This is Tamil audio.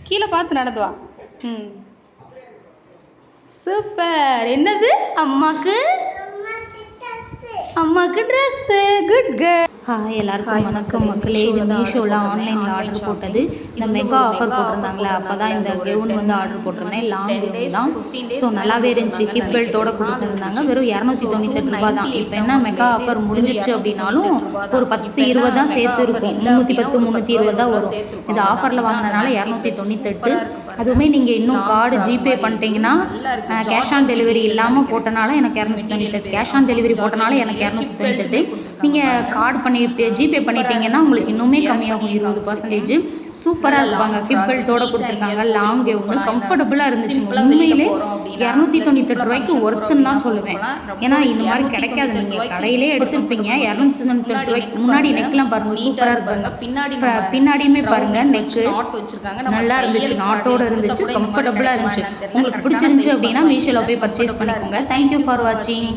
கீழே பார்த்து நடந்து வா. ம், சூப்பர். என்னது அம்மாக்கு ட்ரெஸ்ஸு. Good girl. எல்லாருக்கும் வணக்கம் மக்களே. இது மீஷோவில் ஆன்லைனில் ஆர்டர் போட்டது. இந்த மெகா ஆஃபர் போட்டிருந்தாங்களே, அப்போ தான் இந்த கெவுன் வந்து ஆர்டர் போட்டிருந்தேன். லாங் கெவுன் தான். ஸோ நல்லாவே இருந்துச்சு. ஹிப் பெல்ட்டோட கொடுத்துருந்தாங்க. வெறும் 298 ரூபா தான். இப்போ என்ன மெகா ஆஃபர் முடிஞ்சிருச்சு அப்படின்னாலும் ஒரு 10-20 தான் சேர்த்து இருக்கும். 310 320 தான் வரும். இது ஆஃபரில் வாங்கினனால 298. அதுவுமே நீங்கள் இன்னும் கார்டு ஜிபே பண்ணிட்டீங்கன்னா, கேஷ் ஆன் டெலிவரி இல்லாமல் போட்டனால எனக்கு 298. கேஷ் ஆன் டெலிவரி போட்டனால எனக்கு 298. நீங்கள் கார்டு பண்ணி ஜிபே பண்ணிட்டீங்கன்னா உங்களுக்கு இன்னுமே கம்மியாகும் 20%. சூப்பராக இருப்பாங்க. ஹிப் பெல்ட்டோட கொடுத்துருக்காங்க. லாங் கெவுன் கம்ஃபர்டபுளாக இருந்துச்சு. உண்மையிலே 298 ரூபாய்க்கு ஒர்த்துன்னு தான் சொல்லுவேன். ஏன்னா இந்த மாதிரி கிடைக்காது. நீங்கள் கடையிலே எடுத்துருப்பீங்க. 298 ரூபாய்க்கு. முன்னாடி நெக்லாம் பாருங்கள், சூப்பராக இருப்பாங்க. பின்னாடியுமே பாருங்கள், நெக்கு நல்லா இருந்துச்சு. நாட்டோட இருந்துச்சு. கம்ஃபர்டபுளாக இருந்துச்சு. உங்களுக்கு பிடிச்சிருந்துச்சு அப்படின்னா மீஷோவில் போய் பர்ச்சேஸ் பண்ணிக்கோங்க. தேங்க்யூ ஃபார் வாட்சிங்.